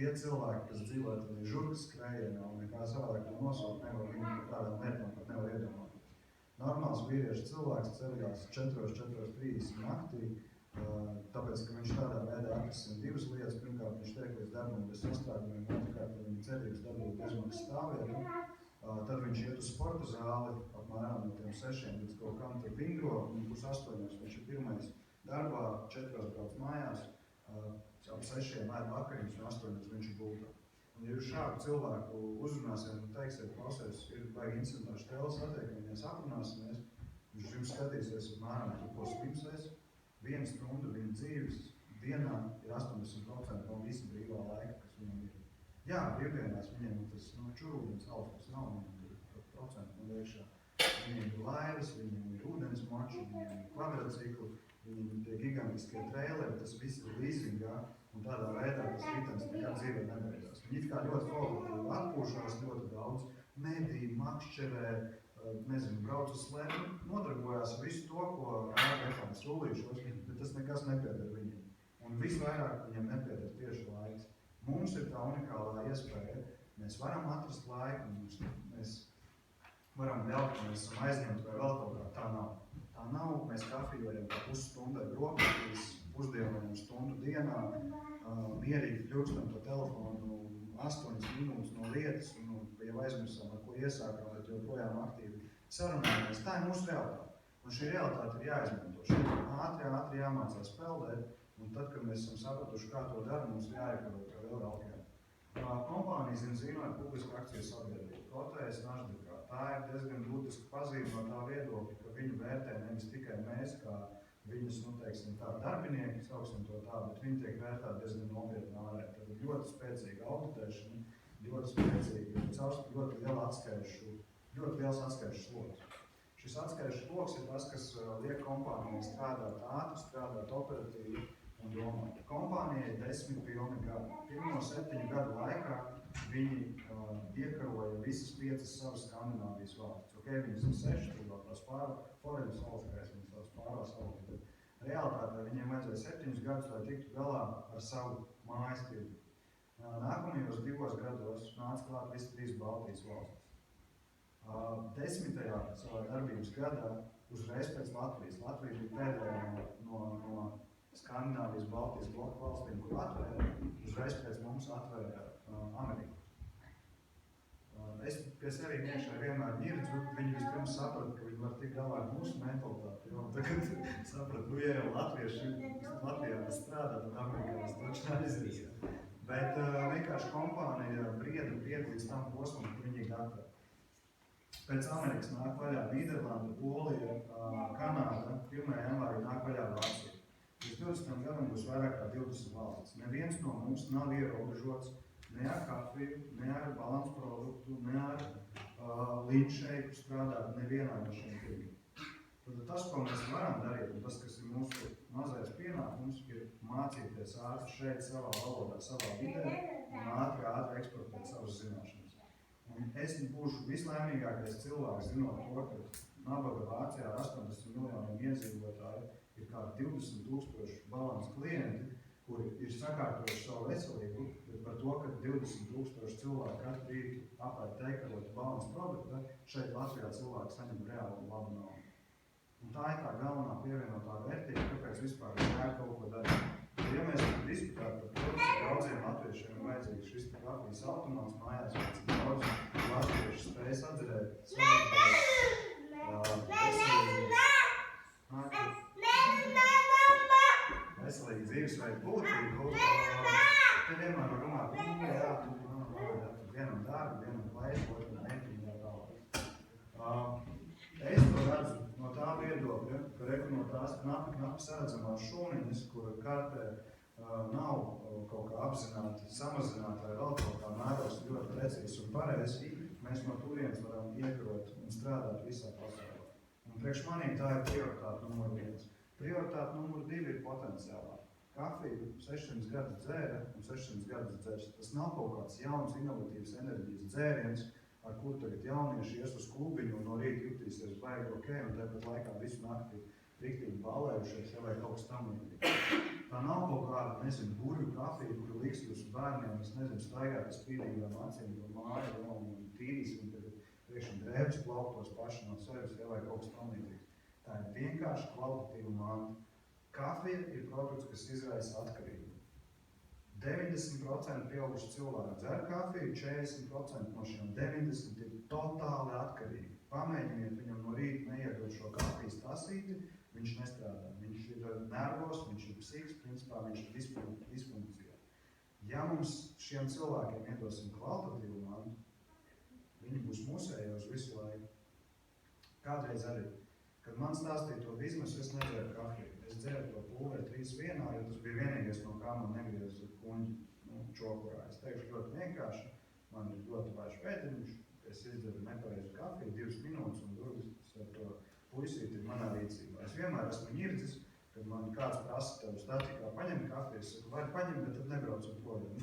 tie cilvēki, kas dzīvo tādā žurkas skrējienā un nekā savādāk to nosaukt nevar, viņi par kādām lietām pat nevar iedomāties. Normāls vīriešu cilvēks ceļās 4:30 naktī, tāpēc, ka viņš tādā veidā atrisina divas lietas. Pirmkārt, viņš tiek līdz darbam bez sastrēgumiem, otrkārt, viņa cerības dabūt bezmaksas stāvvietu. Tad viņš iet uz sporta zāli, apmēram no tiem 6 līdz kaut kam tur vingro, un 7:30 viņš ir pirmais darbā, 4 brauc mājās, ap 6 ēd vakariņas un 8 viņš ir gultā. Un ja jūs šādu cilvēku uzrunāsiet un teiksiet, klausies, ir baigi incidentā štēles attiekamies, aprunāsimies, viņš jums skatīsies apmēram ko slimsies, 1 stundu viņa dzīves dienā ir 80% no visa brīvā laika, kas viņam ir. Jā, brīvdienās viņiem tas čurūdens augsts nav, viņiem ir procentu no iekšā. Viņiem ir laivas, viņiem ir ūdens mači, viņiem ir kvadrocikli, viņiem ir tie gigantiskie traileri, tas viss ir leasingā, un tādā veidā tas ritens nekad dzīvē nebeidzās. Viņi it kā ļoti kvalitatīvi atpūšās, ļoti daudz medī, makšķerē, nezinu, brauc uz slēdu, nodarbojās ar visu to, ko reklāmas rullīšos, bet tas nekas nepieder viņiem. Un visvairāk viņiem nepieder tieši laiks. Mums ir tā unikālā iespēja, mēs varam atrast laiku, mēs varam ļaut, ka mēs esam aizņemti vai vēl kaut kā, tā nav. Tā nav, mēs kafijojam pa pusstundai brokastīs, pusdienojam stundu dienā, mierīgi kļūkstam to telefonu 8 minūtes no lietas, un jau aizmirsām, ar ko iesākām, bet joprojām aktīvi sarunājamies. Tā ir mūsu realitāte. Un šī realitāte ir jāizmanto. Šeit ātri jāmācās peldēt, un tad, kad mēs esam sapratuši, kā to dara, mums ir jāiekaro kā vēl raukajā. Kompānija Zinzino ir publiska akciju sabiedrība. Kotējas Našdekā. Tā ir diezgan būtiska pazīme no tā viedokļa, ka viņu vērtē nevis tikai mēs, kā viņas, teiksim tā, darbinieki, sauksim to tā, bet viņi tiek vērtēti diezgan nopietni ārē. Tad ir ļoti spēcīga auditēšana, ļoti spēcīga, ļoti liels atskaišu sloks. Šis atskaišu sloks ir tas, kas liek kompānijai strādāt ātri, strādāt operatīvi un domāt. Kompānijai 10 pilni gadi. Pirmo 7 gadu laikā viņi iekaroja visas 5 savas Skandināvijas valstis. Viņas ir 6, tur vēl tās Foreļas valsts, viņas tās pārās valsts, bet realitātē viņiem vajadzēja 7 gadus, lai tiktu galā ar savu mājas tirgu. Nākamajos 2 gados nāca klāt visi 3 Baltijas valstis. 10. savā darbības gadā uzreiz pēc Latvijas. Latvija bija pēdējā no Skandināvijas, Baltijas bloku valstīm, kur atvēra, uzreiz pēc mums atvēra Ameriku. Es pie sevi iekšā vienmēr ņirdzu, viņi vispirms saprata, ka viņi var tikt galā ar mūsu mentalitāti, jo tagad saprata, ja jau latvieši Latvijā strādā, tad Amerikā tas taču aizies. Bet vienkārši kompānija brieda līdz tam posmam, ka viņi ir gatavi. Pēc Amerikas nāk vaļā Nīderlanda, Polija, Kanāda, 1. janvārī nāk vaļā Vācija. Līdz 20. gadam būs vairāk kā 20 valstis. Neviens no mums nav ierobežots ne ar kafiju, ne ar balansu produktu, ne ar līdzšeiku strādāt nevienā no šiem tirgiem. Tad tas, ko mēs varam darīt, un tas, kas ir mūsu mazais pienākums, ir mācīties ātri šeit savā valodā, savā vidē un ātri eksportēt savas zināšanas. Un es būšu vislaimīgākais cilvēks, zinot to, ka nabaga Vācijā ar 80 miljoniem iedzīvotāju ir kā 20 000 balansu klienti, kuri ir sakārtojuši savu veselību, bet par to, ka 20 000 cilvēku katru rītu apēd teikarot balansu produktu, šeit Latvijā cilvēki saņem reāli labu naudu. Un tā ir tā galvenā pievienotā vērtība, kāpēc vispār ir kaut ko darīt. Ja mēs diskutētu par to, cik daudziem latviešiem ir vajadzīgs šis kafijas automāts mājās, cik daudz latvieši spējas atcerēt veselīgi dzīvesveidu būtību, te vienmēr var runāt, vienam darbu, vienam plaisu, otram meitiņu vai tālāk. Es to redzu no tā viedokļa, ka no tās knapi saredzamās šūniņas, kura kartē nav kaut kā apzināti samazināta vai vēl kaut kā mēros ļoti precīzi un pareizi, mēs no turienes varam iekarot un strādāt visā pasaulē. Un priekš manī tā ir prioritāte numur 1. Prioritāte numur 2 ir potenciālā. Kafiju 600 gadus dzēra un 600 gadus dzers. Tas nav kaut kāds jauns, inovatīvs enerģijas dzēriens, ar kur tagad jaunieši ies uz klubiņu un no rīta jutīsies baigi ok, un tāpat laikā visu nakti riktīgi balējušies, ja vai kaut kas tam līdzīgi. Tā nav kaut kāda, nezinu, burvju kafija, kuru liks jūsu bērniem, es nezinu, staigāt ar spīdīgām acīm pa māju, un tīrīsim, tagad priekšņi drēbes plauktos paši no sevis, vai kaut kas tam līdzīgs. Tā ir vienkārši kvalitatīva manta. Kafija ir produkts, kas izraisa atkarību. 90% pieauguši cilvēki dzer kafiju, 40% no šiem 90 ir totāli atkarīgi. Pamēģiniet viņam no rīta neiedot šo kafijas tasīti, viņš nestrādā. Viņš ir nervos, viņš ir psihiks, principā viņš ir disfunkcijā. Ja mums šiem cilvēkiem iedosim kvalitatīvu mantu, viņi būs musējos visu laiku. Kādreiz arī, kad man stāstīja to biznesu, es nedzeru kafiju. Es dzeru to pulveri 3-1, jo tas bija vienīgais, no kā man negriez kuņģi čokurā. Es teikšu ļoti vienkārši, man ir ļoti vairs pēdiņš, es izdzeru nepareizu kafiju, 2 minūtes un durvis ar to puisīti ir manā rīcībā. Es vienmēr esmu ņirdzis, kad man kāds prasa tev statikā paņem kafiju, es saku, var paņem, bet tad nebraucam projām.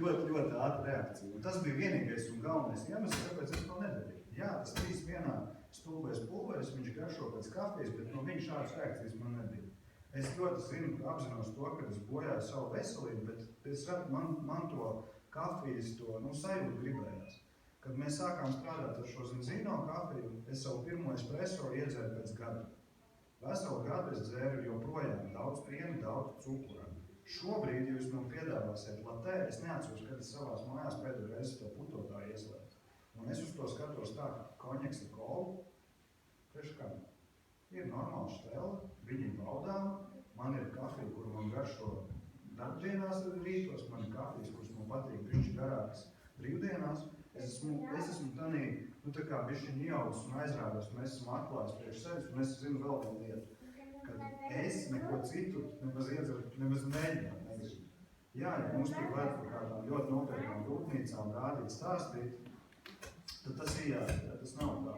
ļoti ātra reakcija. Un tas bija vienīgais un galvenais iemesls, kāpēc es to nedarīju. Jā, tas 3-1 stulbais pulveris, viņš garšo pēc kafijas, bet no viņa šādas reakcijas man nebija. Es ļoti zinu, apzinos to, ka es bojāju savu veselību, bet es redzu, man to kafijas, to sajūtu gribējās. Kad mēs sākām strādāt ar šo zīno kafiju, es savu pirmo espresso iedzēru pēc gada. Veselu gadu es dzēru joprojām daudz piena, daudz cukura. Šobrīd, ja jūs man piedāvāsiet latē, es neatceros, kad es savās mājās pēdējo reizi to putotāju ieslēdzu. Un es uz to skatos tā, ka konjaks ar kolu, priekš kam? Ir normāla štela, viņi ir baudām, man ir kafija, kur man garšo darbdienās rītos, man ir kafijas, kuras man patīk bišķi garākas brīvdienās. Es esmu tanī, tā kā bišķi ieaudzis un aizrādās, un es esmu atklājis priekš sevis, un es zinu vēl vienu lietu, kad es neko citu nemaz mēģināt negribu. Jā, ja mums tur vajag par kādām ļoti nopietnām rūpnīcām rādīt, stāstīt, tad tas ir jādara, tas nav tā.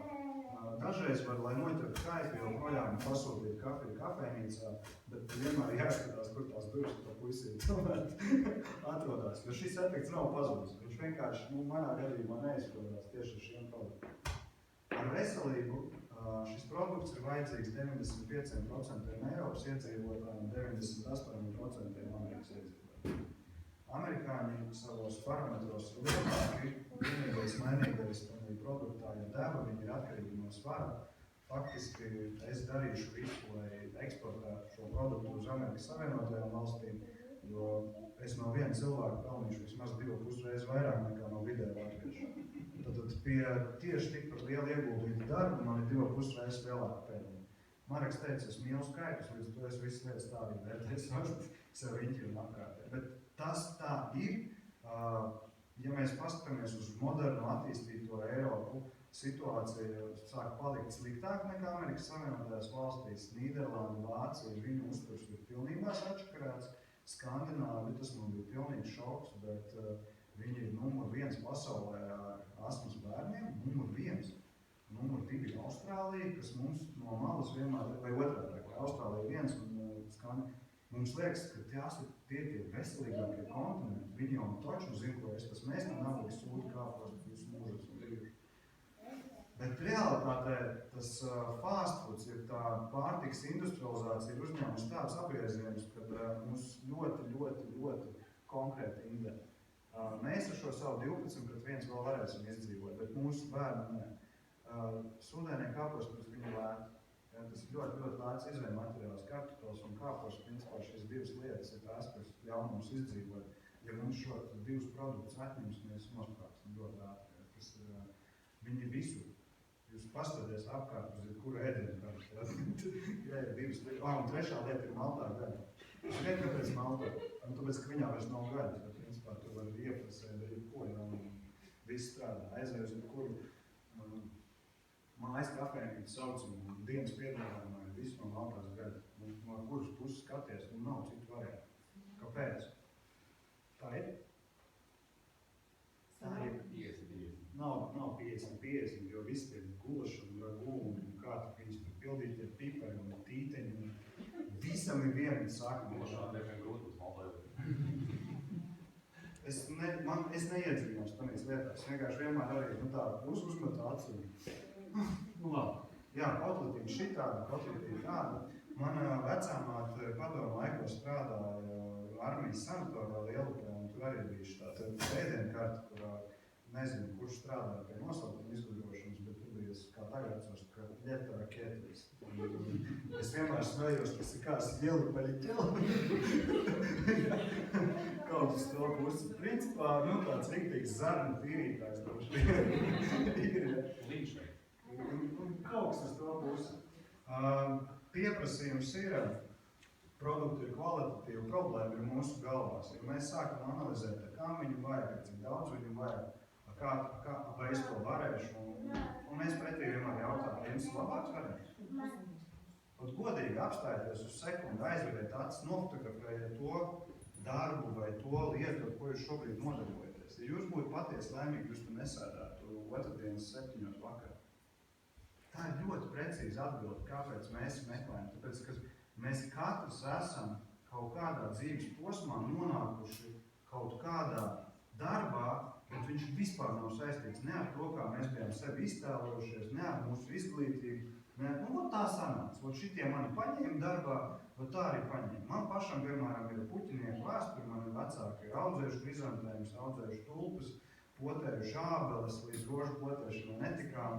Dažreiz var, lai noķertu kaifi, joprojām pasūtīt kafiju kafejnīcā, bet vienmēr jāskatās, kur tās durvis to puisīt tomēr atrodās. Jo šis efekts nav pazudis. Viņš vienkārši manā gadījumā neizpildās tieši ar šiem produktiem. Ar veselību šis produkts ir vajadzīgs 95% Eiropas iedzīvotājiem, 98% Amerikas iedzīvotājiem. Amerikāņi savos parametros ir lielāki, vienīgais mainīgais produktā, ja deva, viņi ir atkarīgi no svara. Faktiski es darīšu visu, lai eksportētu šo produktu uz Amerikas Savienotajām valstīm, jo es no viena cilvēka pelnīšu vismaz 2,5 reizes vairāk nekā no vidēja latviešu. Tad pie tieši tikpat liela ieguldīta darba man ir 2,5 reizes lielāka peļņa. Mareks teica, es mīlu skaitus, līdz to es visas lietas tā arī vērtēju sev riņķi un apkārtē. Bet tas tā ir. Ja mēs paskatāmies uz modernu attīstīto Eiropu, situācija sāk palikt sliktāk nekā Amerikas Savienotajās valstīs. Nīderlanda, Vācija, viņu uzturs ir pilnībā sačakarēts. Skandināvi, tas man bija pilnīgs šoks, bet viņi ir numur 1 pasaulē ar astmas bērniem, numur 1. Numur 2 ir Austrālija, kas mums no malas vienmēr, vai otrādi, Austrālija 1 un Skandināvi. Mums liekas, ka tās ir tie veselīgākie kontinenti. Viņi jau toču zina, ko es tas mēs tam nabaga sūdi kāpos visu mūžus un dzīvi. Bet realitātē tas fast foods ir tā pārtikas industrializācija ir uzņēmusi tāds apgriezienus, kad mums ļoti konkrēti indē. Mēs ar šo savu 12-1 vēl varēsim izdzīvot, bet mūsu bērni ne. Sūdēnie kāpos, kas viņi lēt. Tas ir ļoti lēts izvēja materiāls, kartupeļs un kāpos. Principā šīs divas lietas ir tās, kas ļauj mums izdzīvot. Ja mums šo divus produktus atņems, mēs nosprāksim ļoti ātri. Viņi ir visur. Jūs paskaties apkārt uz jebkuru ēdienu kartu. Jā, ir divas lietas. Un trešā lieta ir maltā gaļa. Es zinu, kāpēc maltā. Tāpēc, ka viņā vairs nav gaļas. Bet, principā, tu vari ieprasēt ar jebko, ja viss strādā. Aizēj uz jebkuru mājas kafejnīcu saucumu un dienas piedāvājumā ir visu no maltās gaļas. No kuras puses skaties, un nav citu variantu. Kāpēc? Tā ir? Tā ir. 50. Nav 50, jo viss ir gulaši un ragu un kā tu viņus tur pildīt ir pipari un tīteņi un visam ir viena sākuma. Gulašā diezgan grūti uz maltā. Es neiedziļinos tanīs lietās. Es vienkārši vienmēr arī tā uzmetu acu. Labi. Jā, kotletīna šitāda, kotletīna tāda. Mana vecāmāte padomu laikos strādāja armijas sanatorā Lielupē, un tur arī bija tāda ēdienu karta, kurā nezinu, kurš strādāja pie nosaukuma izgudrošanas, bet tur bija, kā tagad atceros, ka Ļeta raketis. Es vienmēr smējos, tas ir kāds Ļelipaļiķela. Kaut uz to pusi. Principā, tāds riktīgs zarnu tīrītājs droši vien. Līdz šeit. Kaut kas uz to pusi. Pieprasījums ir, produkti ir kvalitatīvi, problēma ir mūsu galvās. Ja mēs sākam analizēt, kam viņu vajag, cik daudz viņu vajag, vai es to varēšu, un mēs pretī vienmēr jautājam, vai jums labāks varēšu? Un godīgi apstājieties uz sekundi, aizveriet acis, nofotografējiet to darbu vai to lietu, ar ko jūs šobrīd nodarbojaties. Ja jūs būtu patiesi laimīgi, jūs tur nesēdētu otrdienas 7 vakarā. Tā ir ļoti precīza atbilde, kāpēc mēs meklējam. Tāpēc, ka mēs katrs esam kaut kādā dzīves posmā nonākuši kaut kādā darbā, bet viņš vispār nav saistīts ne ar to, kā mēs bijām sevi iztēlojušies, ne ar mūsu izglītību. Tā sanāca. Šitie mani paņēma darbā, tā arī paņēma. Man pašam, piemēram, ir puķinieku vēsturi, mani vecāki ir audzējuši krizantējumus, audzējuši tulpes, potējuši ābeles, līdz rožu potēšanai netikām.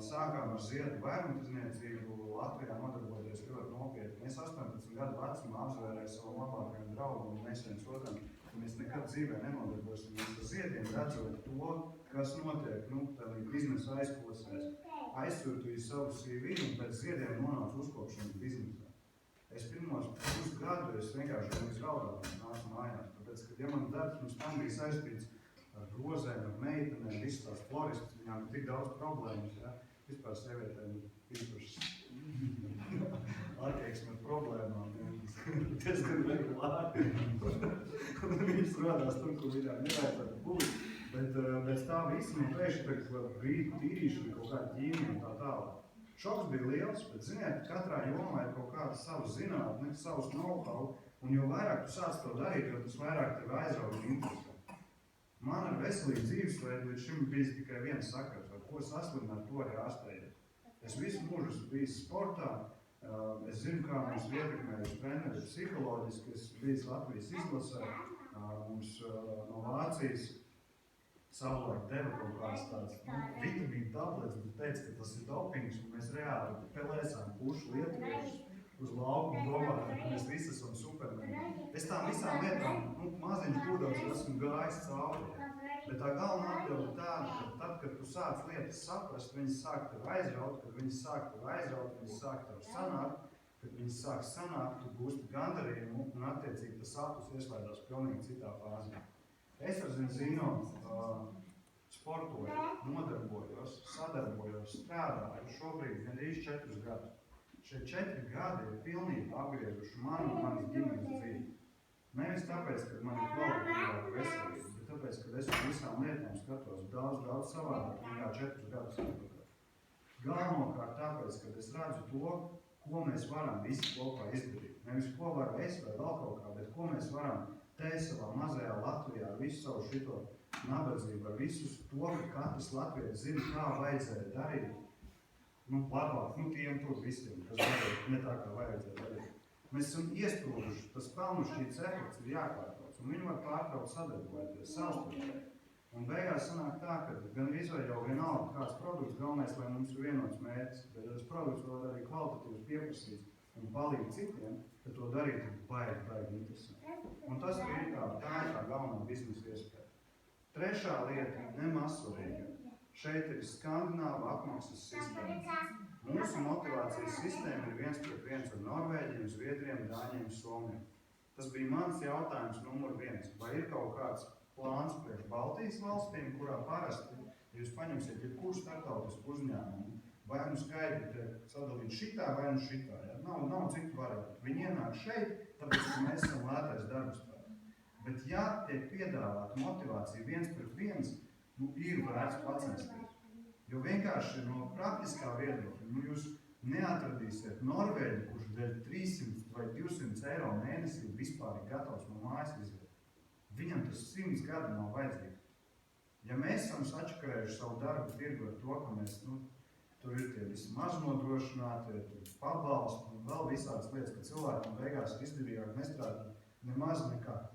Sākām ar ziedu vairumtirdzniecību, Latvijā nodarboties ļoti nopietni. Es 18 gadu vecumā apzvērēju savu labākajam draugam un mēs viens otram, ka mēs nekad dzīvē nenodarbosimies ar ziediem, redzot to, kas notiek, tādā biznesa aizkulisēs. Aizsūtīju savu CV un pēc ziediem nonācu uzkopšanas biznesā. Es pirmos pusgadu vienkārši izraudāju nācu mājās, tāpēc, ka ja man darbs mums tam bija saistīts ar grozēm, ar meitenēm, visas tās floristas, viņām ir tik daudz problēmas, ja? Vispār sievietēm īpašas attieksme ar problēmām, diezgan regulāri. Viņas rodās tur, kur viņām nevajadzētu būt. Bet tā visa man pēkšņi brīdi tīrīšana, kaut kāda ķīmija un tā tālāk. Šoks bija liels, bet ziniet, katrā jomā ir kaut kāda savu zinātne, savus know-how, un jo vairāk tu sāc to darīt, jo tas vairāk tevi aizrauga un interesē. Man ar veselīgu dzīvesveidu līdz šim bijis tikai viens sakars, ar ko saslimu, ar to arī ārstējies. Es visu mūžu esmu bijis sportā, es zinu, kā mums ietekmējuši treneri psiholoģiski, es bijis Latvijas izlasē, mums no Vācijas savulaik deva kaut kāds tāds vitamīnu tablets, bet teica, ka tas ir dopings, un mēs reāli pelēsām pušu lietuviešus uz lauku un domājam, ka mēs visi esam supermeni. Es tām visām lietām, maziņš būdams, esmu gājis cauri. Bet tā galvenā atbilde ir tāda, ka tad, kad tu sāc lietas saprast, viņas sāk tev aizraut, kad viņas sāk tev aizraut, viņas sāk tev sanākt, kad viņas sāk sanākt, tu gūsti gandarījumu un attiecīgi tas sapnis ieslēdās pilnīgi citā fāzē. Es ar Zino sportoju, nodarbojos, sadarbojos, strādāju šobrīd gandrīz 4 gadus. Šie 4 gadi ir pilnīgi apgriezuši manu un manas ģimenes dzīvi. Nevis tāpēc, ka man ir kvalitatīvāka veselība, bet tāpēc, ka es uz visām lietām skatos daudz savādāk nekā 4 gadus atpakaļ. Galvenokārt tāpēc, ka es redzu to, ko mēs varam visi kopā izdarīt. Nevis ko varu es vai vēl kaut kā, bet ko mēs varam te savā mazajā Latvijā, visu savu šito nabadzību, ar visus to, ka katrs latvietis zina, kā vajadzēja darīt. Labāk, tiem tur visiem, kas darīt ne tā, kā vajadzēja darīt. Mēs esam iesprūduši, tas pelnušķīts efekts ir jāpārtrauc, un viņi var pārtraukt sadarbojoties, savstarpēji. Un beigās sanāk tā, ka gan izvēl jau vienalga kāds produkts, galvenais, lai mums ir vienots mērķis, bet tas produkts vēl arī kvalitatīvs pieprasīts un palīdz citiem, tad to darīt ir baigi interesanti. Un tas ir tā galvenā biznesa iespēja. Trešā lieta - nemasvarīga. Šeit ir skandināva apmaksas sistēma. Mūsu motivācijas sistēma ir 1:1 ar Norvēģiem, Zviedriem, Dāņiem, Somiem. Tas bija mans jautājums numur 1. Vai ir kaut kāds plāns priekš Baltijas valstīm, kurā parasti, ja jūs paņemsiet jebkuru starptautisku uzņēmumu, vai skaidri tiek sadalīt šitā vai šitā. Ja? Nav citu variantu. Viņi ienāk šeit, tāpēc, ka mēs esam lētais darbspēks. Bet ja tiek piedāvāta motivācija 1:1, ir vērts pacensties. Jo vienkārši no praktiskā viedokļa, jūs neatradīsiet Norvēģi, kurš dēļ 300 vai 200 eiro mēnesī vispār ir gatavs no mājas iziet. Viņam tas 100 gadu nav vajadzīgs. Ja mēs esam sačakarējuši savu darbu tirgu ar to, ka mēs, tur ir tie visi maznodrošinātie, pabalsti un vēl visādas lietas, ka cilvēkam beigās ir izdevīgāk nestrādāt Nemaz nekā.